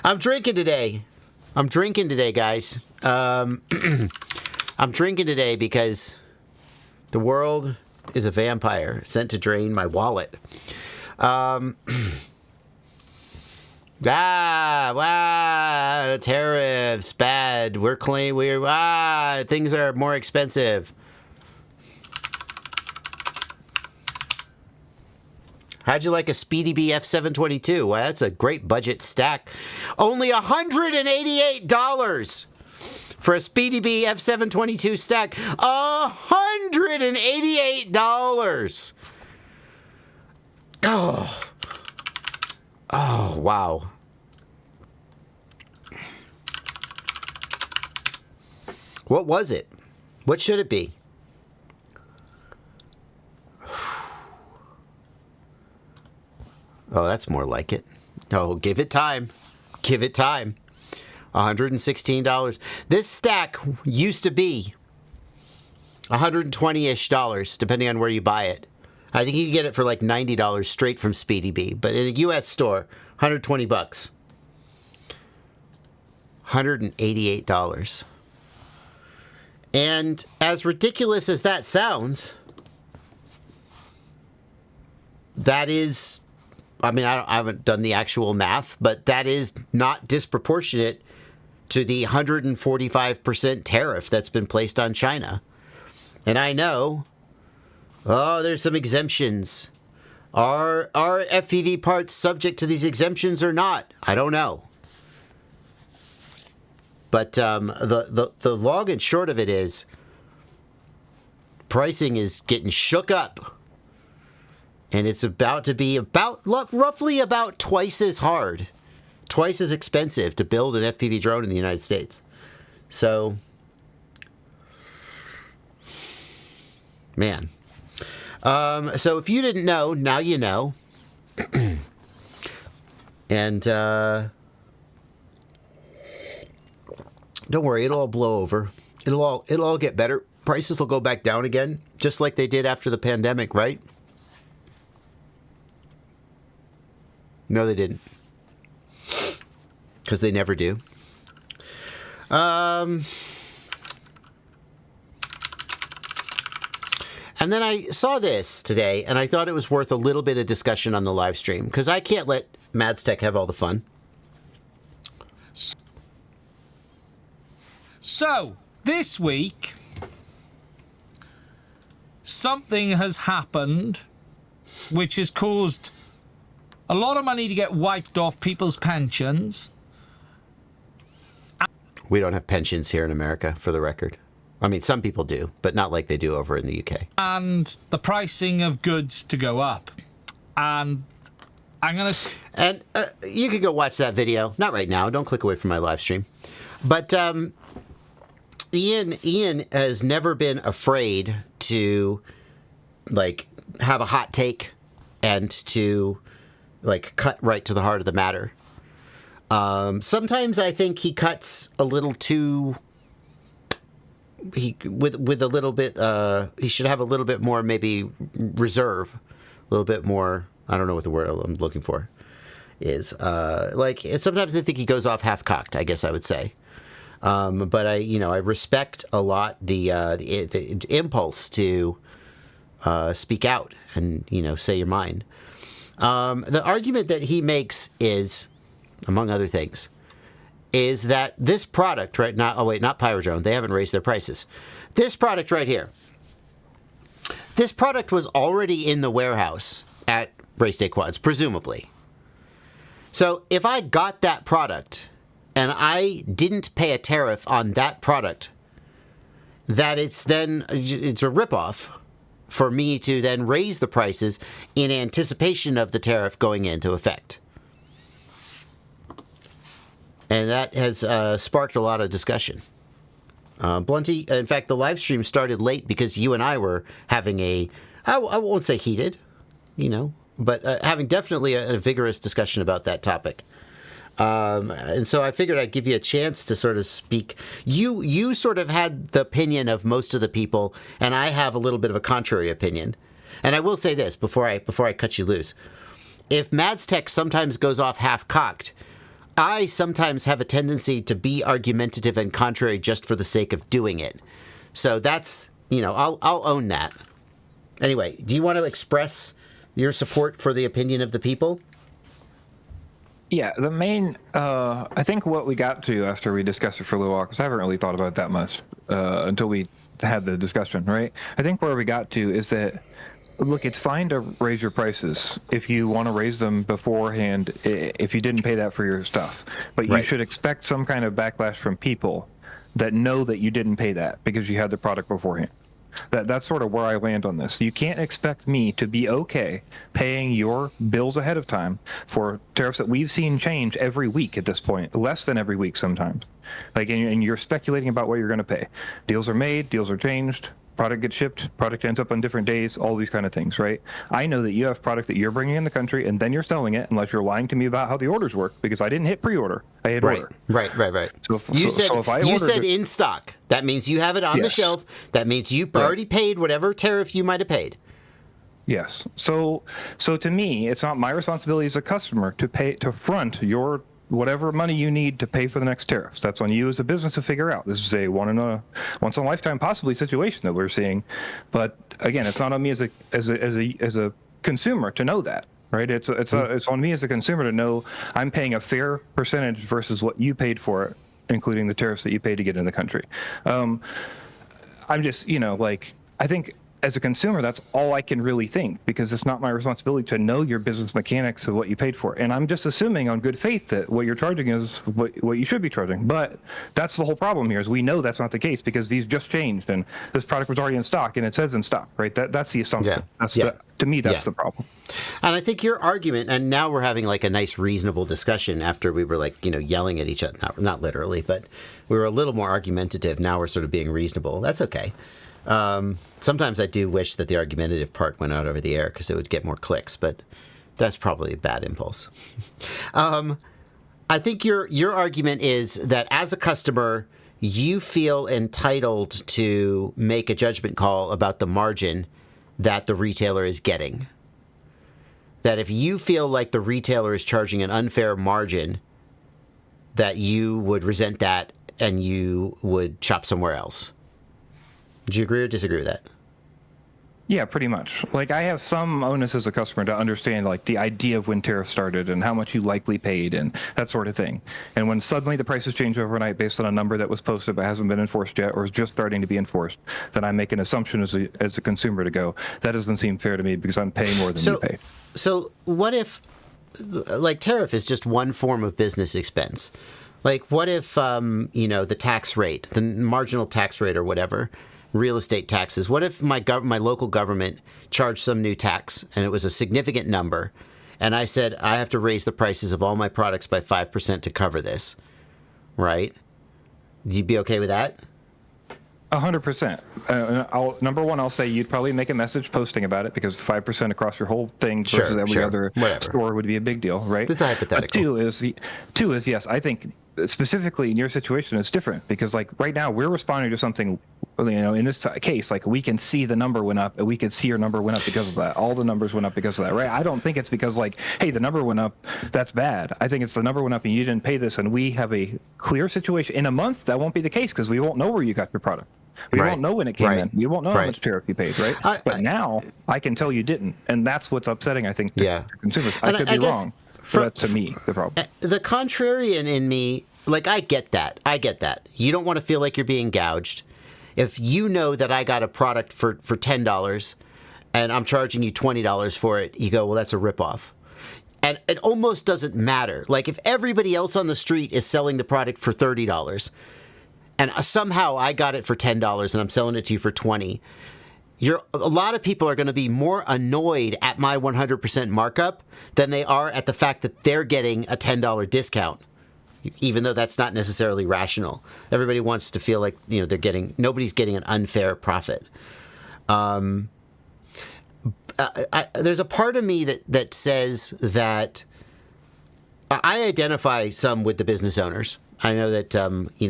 I'm drinking today. Guys. I'm drinking today because the world is a vampire sent to drain my wallet. Tariffs, bad. Things are more expensive. How'd you like a Speedy B F722? Well, that's a great budget stack. Only $188 for a Speedy B F722 stack. $188. Oh, wow. What was it? What should it be? Oh, that's more like it. Oh, give it time. Give it time. $116. This stack used to be $120-ish, depending on where you buy it. I think you can get it for like $90 straight from Speedy B, but in a U.S. store, $120. $188. And as ridiculous as that sounds, that is, I mean, I haven't done the actual math, but that is not disproportionate to the 145% tariff that's been placed on China. And I know, there's some exemptions. Are FPV parts subject to these exemptions or not? I don't know. But the long and short of it is, pricing is getting shook up. And it's about to be roughly about twice as hard, twice as expensive to build an FPV drone in the United States. So, man. So if you didn't know, now you know. And don't worry, it'll all blow over. It'll all get better. Prices will go back down again, just like they did after the pandemic, right? No, they didn't. Because they never do. And then I saw this today, and I thought it was worth a little bit of discussion on the live stream, because I can't let Mads Tech have all the fun. So, this week, something has happened which has caused a lot of money to get wiped off people's pensions. We don't have pensions here in America, for the record. I mean, some people do, but not like they do over in the UK. And the pricing of goods to go up. And I'm going to... And you can go watch that video. Not right now. Don't click away from my live stream. But Ian has never been afraid to, like, have a hot take and to, like, cut right to the heart of the matter. Sometimes I think he cuts a little too... with a little bit, he should have a little bit more, maybe, reserve. A little bit more, I don't know what the word I'm looking for is. Like, sometimes I think he goes off half-cocked, I guess I would say. But I respect a lot the impulse to speak out and, say your mind. The argument that he makes is, among other things, is that this product, right? Not Pyrodrone. They haven't raised their prices. This product right here. This product was already in the warehouse at Race Day Quads, presumably. So if I got that product and I didn't pay a tariff on that product, that it's a ripoff for me to then raise the prices in anticipation of the tariff going into effect. And that has sparked a lot of discussion. Blunty, in fact, the live stream started late because you and I were having I won't say heated, but having definitely a vigorous discussion about that topic. And so I figured I'd give you a chance to sort of speak. You sort of had the opinion of most of the people, and I have a little bit of a contrary opinion. And I will say this before I cut you loose. If Mads Tech sometimes goes off half-cocked, I sometimes have a tendency to be argumentative and contrary just for the sake of doing it. So that's, I'll own that. Anyway, do you want to express your support for the opinion of the people? Yeah, the main, I think what we got to after we discussed it for a little while, because I haven't really thought about it that much until we had the discussion, right? I think where we got to is that, look, it's fine to raise your prices if you want to raise them beforehand, if you didn't pay that for your stuff. But you should expect some kind of backlash from people that know that you didn't pay that because you had the product beforehand. That's sort of where I land on this. You can't expect me to be okay paying your bills ahead of time for tariffs that we've seen change every week at this point, less than every week sometimes. And you're speculating about what you're going to pay. Deals are made, deals are changed, product gets shipped, product ends up on different days, all these kind of things, right? I know that you have product that you're bringing in the country and then you're selling it, unless you're lying to me about how the orders work, because I didn't hit pre-order. I hit order. Right. So You said in stock. That means you have it on the shelf. That means you already paid whatever tariff you might have paid. Yes. So to me, it's not my responsibility as a customer to front your whatever money you need to pay for the next tariffs. That's on you as a business to figure out. This is a once in a lifetime possibly situation that we're seeing, but again, it's not on me as a consumer to know that, right? It's on me as a consumer to know I'm paying a fair percentage versus what you paid for it, including the tariffs that you paid to get in the country. I'm just I think, as a consumer, that's all I can really think, because it's not my responsibility to know your business mechanics of what you paid for. And I'm just assuming on good faith that what you're charging is what you should be charging. But that's the whole problem here, is we know that's not the case because these just changed and this product was already in stock and it says in stock, right? That's the assumption. To me, that's the problem. And I think your argument, and now we're having like a nice reasonable discussion after we were yelling at each other, not literally, but we were a little more argumentative. Now we're sort of being reasonable. That's okay. Sometimes I do wish that the argumentative part went out over the air because it would get more clicks, but that's probably a bad impulse. I think your argument is that as a customer, you feel entitled to make a judgment call about the margin that the retailer is getting. That if you feel like the retailer is charging an unfair margin, that you would resent that and you would shop somewhere else. Do you agree or disagree with that? Yeah, pretty much. I have some onus as a customer to understand the idea of when tariffs started and how much you likely paid and that sort of thing. And when suddenly the prices change overnight based on a number that was posted but hasn't been enforced yet or is just starting to be enforced, then I make an assumption as a consumer to go, that doesn't seem fair to me because I'm paying more than you pay. So what if, tariff is just one form of business expense? What if, the tax rate, the marginal tax rate or whatever, real estate taxes. What if my local government charged some new tax and it was a significant number, and I said I have to raise the prices of all my products by 5% to cover this, right? You'd be okay with that? 100%. Number one, I'll say you'd probably make a message posting about it because 5% across your whole thing versus every other store would be a big deal, right? That's hypothetical. But two is yes, I think specifically in your situation it's different because right now we're responding to something, in this case, we can see the number went up and we could see your number went up because of that. All the numbers went up because of that, right? I don't think it's because hey, the number went up, that's bad. I think it's the number went up and you didn't pay this and we have a clear situation. In a month, that won't be the case because we won't know where you got your product. We won't know when it came in. We won't know how much tariff you paid, right? But now I can tell you didn't, and that's what's upsetting, I think, to consumers. I could be wrong, but that's to me the problem. The contrarian in me, I get that. You don't want to feel like you're being gouged. If you know that I got a product for $10 and I'm charging you $20 for it, you go, well, that's a ripoff. And it almost doesn't matter. If everybody else on the street is selling the product for $30 and somehow I got it for $10 and I'm selling it to you for $20, a lot of people are going to be more annoyed at my 100% markup than they are at the fact that they're getting a $10 discount. Even though that's not necessarily rational. Everybody wants to feel like, nobody's getting an unfair profit. There's a part of me that says that I identify some with the business owners. I know that,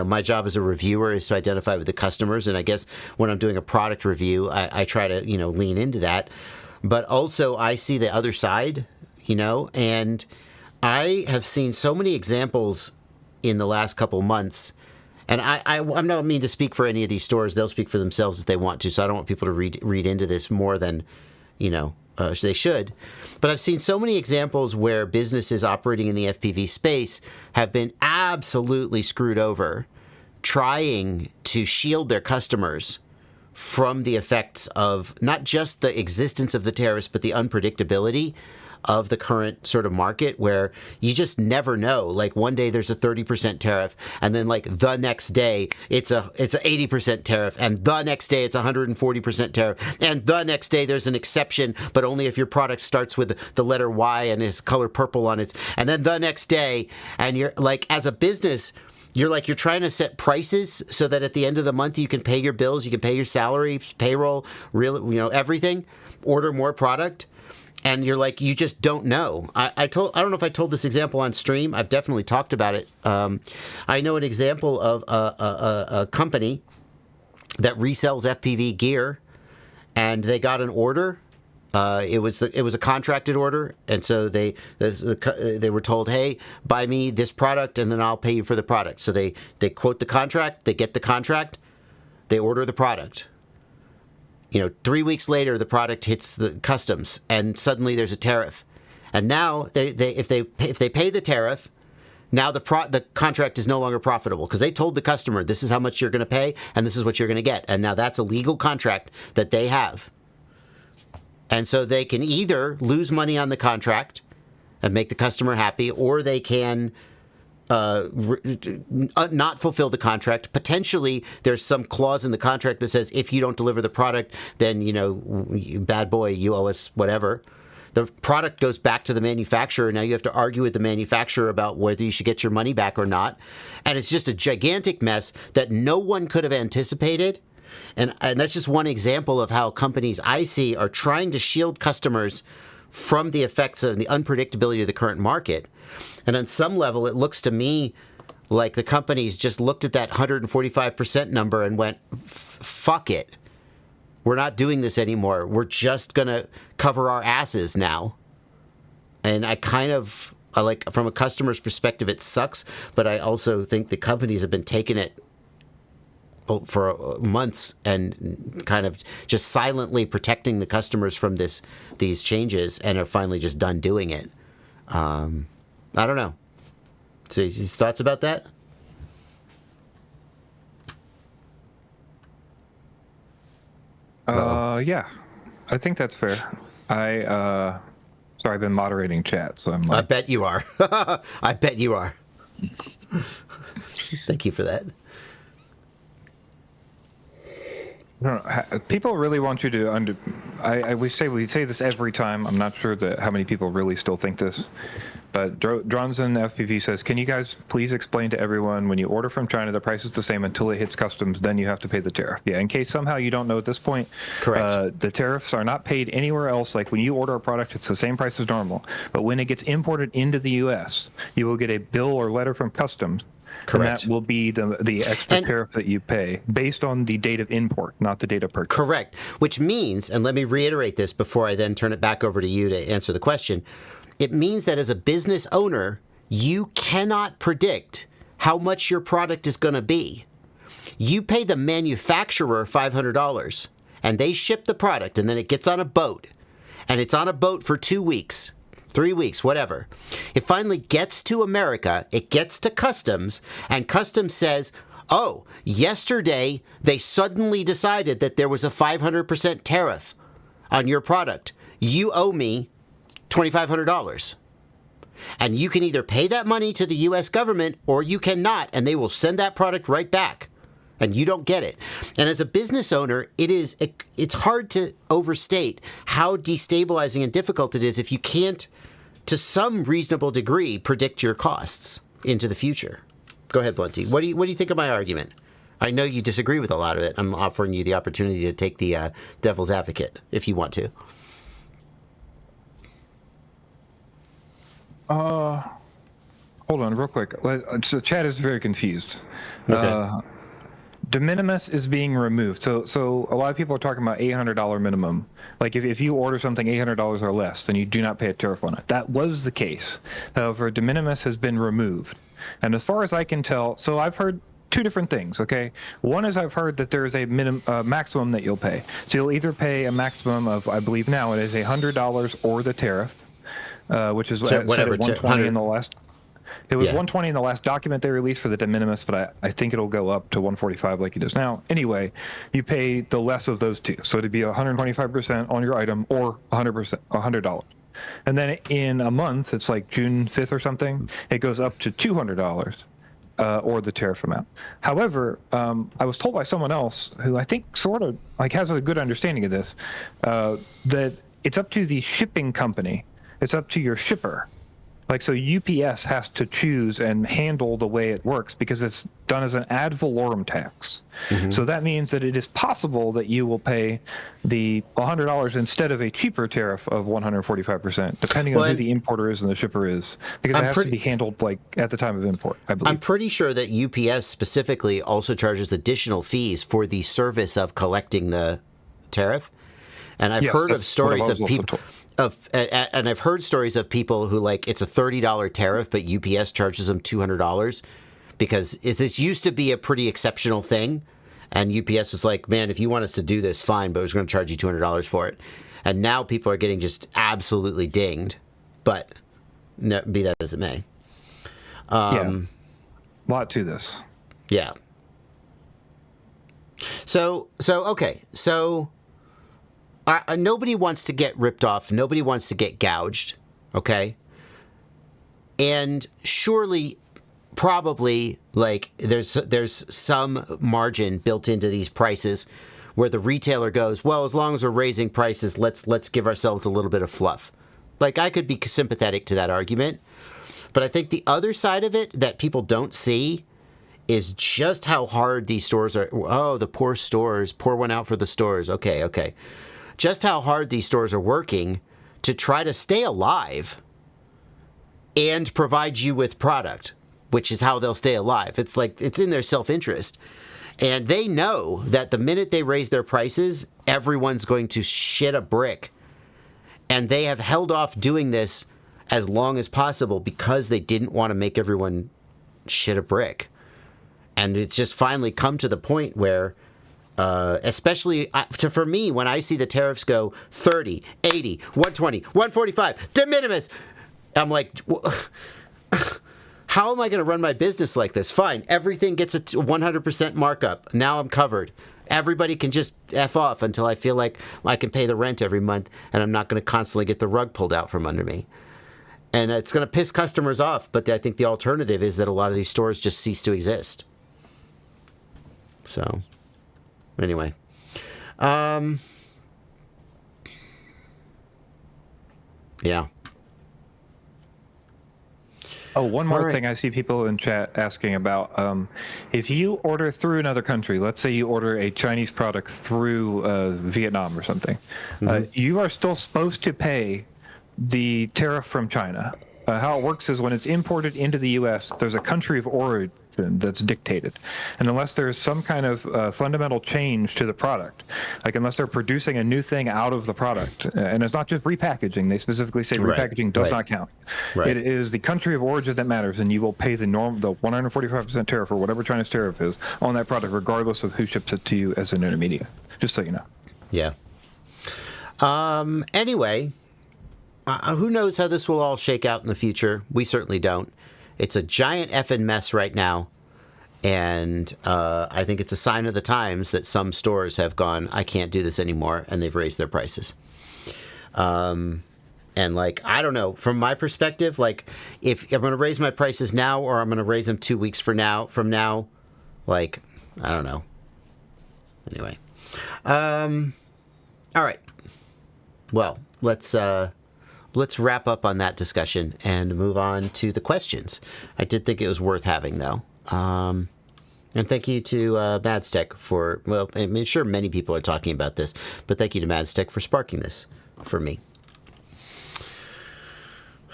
my job as a reviewer is to identify with the customers. And I guess when I'm doing a product review, I try to, lean into that. But also I see the other side, and I have seen so many examples in the last couple months, and I'm not mean to speak for any of these stores. They'll speak for themselves if they want to, so I don't want people to read into this more than, they should. But I've seen so many examples where businesses operating in the FPV space have been absolutely screwed over trying to shield their customers from the effects of not just the existence of the tariffs, but the unpredictability of the current sort of market, where you just never know. Like one day there's a 30% tariff, and then like the next day it's a 80% tariff, and the next day it's 140% tariff, and the next day there's an exception, but only if your product starts with the letter Y and is color purple on it. And then the next day, and you're like, as a business, you're trying to set prices so that at the end of the month you can pay your bills, you can pay your salary, payroll, everything, order more product. And you're like, you just don't know. I don't know if I told this example on stream. I've definitely talked about it. I know an example of a company that resells FPV gear, and they got an order. It was a contracted order, and so they were told, hey, buy me this product, and then I'll pay you for the product. So they quote the contract, they get the contract, they order the product. 3 weeks later, the product hits the customs, and suddenly there's a tariff. And now, if they pay the tariff, now the contract is no longer profitable because they told the customer, this is how much you're going to pay, and this is what you're going to get. And now that's a legal contract that they have. And so they can either lose money on the contract and make the customer happy, or they can not fulfill the contract. Potentially, there's some clause in the contract that says if you don't deliver the product, then, bad boy, you owe us whatever. The product goes back to the manufacturer. Now you have to argue with the manufacturer about whether you should get your money back or not. And it's just a gigantic mess that no one could have anticipated. And that's just one example of how companies I see are trying to shield customers from the effects of the unpredictability of the current market. And on some level, it looks to me like the companies just looked at that 145% number and went, fuck it. We're not doing this anymore. We're just going to cover our asses now. And I like, from a customer's perspective, it sucks. But I also think the companies have been taking it for months and kind of just silently protecting the customers from these changes, and are finally just done doing it. I don't know. So, thoughts about that? Yeah, I think that's fair. Sorry, I've been moderating chat, so I'm like... I bet you are. I bet you are. Thank you for that. People really want you to we say this every time. I'm not sure how many people really still think this, but Dronzen FPV says, can you guys please explain to everyone, when you order from China, the price is the same until it hits customs, then you have to pay the tariff. Yeah, in case somehow you don't know at this point. Correct. The tariffs are not paid anywhere else. Like when you order a product, it's the same price as normal. But when it gets imported into the U.S., you will get a bill or letter from customs. Correct. And that will be the extra tariff that you pay based on the date of import, not the date of purchase. Correct. Which means, and let me reiterate this before I then turn it back over to you to answer the question, it means that as a business owner, you cannot predict how much your product is going to be. You pay the manufacturer $500, and they ship the product, and then it gets on a boat, and it's on a boat for 2 weeks. 3 weeks, whatever. It finally gets to America, it gets to customs, and customs says, oh, yesterday they suddenly decided that there was a 500% tariff on your product. You owe me $2,500. And you can either pay that money to the U.S. government or you cannot, and they will send that product right back. And you don't get it. And as a business owner, it's hard to overstate how destabilizing and difficult it is if you can't, to some reasonable degree, predict your costs into the future. Go ahead, Blunty. What do you think of my argument? I know you disagree with a lot of it. I'm offering you the opportunity to take the devil's advocate if you want to. Hold on, real quick. So chat is very confused. Okay. de minimis is being removed. So a lot of people are talking about $800 minimum. Like if you order something $800 or less, then you do not pay a tariff on it. That was the case. However, de minimis has been removed. And as far as I can tell, so I've heard two different things, okay? One is I've heard that there is a maximum that you'll pay. So you'll either pay a maximum of, I believe now it is $100 or the tariff, which is So what said at 120 in the last. It was Yeah. 120 in the last document they released for the de minimis, but I think it'll go up to 145 like it is now. Anyway, you pay the less of those two. So it'd be 125% on your item or 100%, $100. And then in a month, it's like June 5th or something, it goes up to $200 or the tariff amount. However, I was told by someone else who I think sort of like has a good understanding of this, that it's up to the shipping company. It's up to your shipper. Like, so UPS has to choose and handle the way it works because it's done as an ad valorem tax. Mm-hmm. So that means that it is possible that you will pay the $100 instead of a cheaper tariff of 145%, depending on who the importer is and the shipper is, because it has to be handled like at the time of import, I believe. I'm pretty sure that UPS specifically also charges additional fees for the service of collecting the tariff. And I've heard of stories of people... and I've heard stories of people who, like, it's a $30 tariff, but UPS charges them $200 because this used to be a pretty exceptional thing. And UPS was like, man, if you want us to do this, fine, but we're going to charge you $200 for it. And now people are getting just absolutely dinged. But be that as it may. A lot to this. Yeah. So okay. So... nobody wants to get ripped off. Nobody wants to get gouged, okay? And surely, probably, like, there's some margin built into these prices where the retailer goes, well, as long as we're raising prices, let's give ourselves a little bit of fluff. Like, I could be sympathetic to that argument, but I think the other side of it that people don't see is just how hard these stores are. Oh, the poor stores. Pour one out for the stores. Okay. Just how hard these stores are working to try to stay alive and provide you with product, which is how they'll stay alive. It's like, it's in their self-interest. And they know that the minute they raise their prices, everyone's going to shit a brick. And they have held off doing this as long as possible because they didn't want to make everyone shit a brick. And it's just finally come to the point where especially for me, when I see the tariffs go 30, 80, 120, 145, de minimis, I'm like, how am I going to run my business like this? Fine, everything gets a 100% markup. Now I'm covered. Everybody can just F off until I feel like I can pay the rent every month and I'm not going to constantly get the rug pulled out from under me. And it's going to piss customers off, but I think the alternative is that a lot of these stores just cease to exist. So... anyway, yeah. Oh, one more thing I see people in chat asking about. If you order through another country, let's say you order a Chinese product through Vietnam or something, you are still supposed to pay the tariff from China. How it works is when it's imported into the U.S., there's a country of origin that's dictated, and unless there's some kind of fundamental change to the product, like unless they're producing a new thing out of the product, and it's not just repackaging, they specifically say repackaging does not count. It is the country of origin that matters, and you will pay the 145% tariff or whatever China's tariff is on that product regardless of who ships it to you as an intermediate, just so you know. Yeah. Anyway, who knows how this will all shake out in the future? We certainly don't. It's a giant effing mess right now, and I think it's a sign of the times that some stores have gone, I can't do this anymore, and they've raised their prices. And, like, I don't know, from my perspective, like, if I'm going to raise my prices now or I'm going to raise them 2 weeks from now, like, I don't know. Anyway. All right. Well, let's wrap up on that discussion and move on to the questions. I did think it was worth having, though. And thank you to Madstech for, well, I'm sure many people are talking about this, but thank you to Madstech for sparking this for me.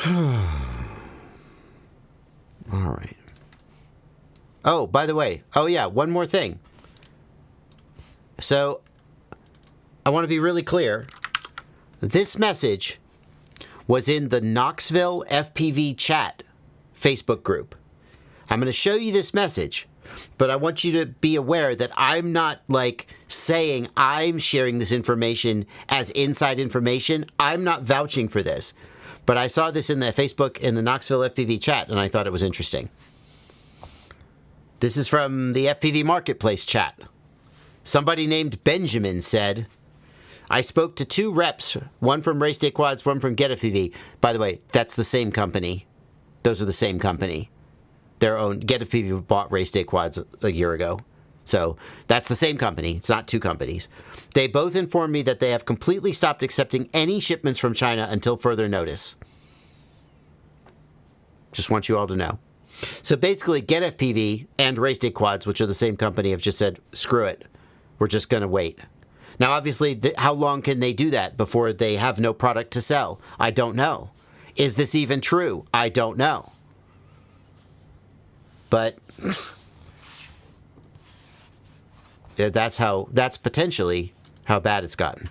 All right. Oh, by the way, one more thing. So I want to be really clear. This message was in the Knoxville FPV chat Facebook group. I'm going to show you this message, but I want you to be aware that I'm not like saying I'm sharing this information as inside information. I'm not vouching for this, but I saw this in the Facebook in the Knoxville FPV chat, and I thought it was interesting. This is from the FPV Marketplace chat. Somebody named Benjamin said, I spoke to 2 reps, one from Race Day Quads, one from Get FPV. By the way, that's the same company. Those are the same company. Their own Get FPV bought Race Day Quads a year ago. So that's the same company. It's not 2 companies. They both informed me that they have completely stopped accepting any shipments from China until further notice. Just want you all to know. So basically, Get FPV and Race Day Quads, which are the same company, have just said, screw it. We're just going to wait. Now, obviously, how long can they do that before they have no product to sell? I don't know. Is this even true? I don't know. But that's potentially how bad it's gotten.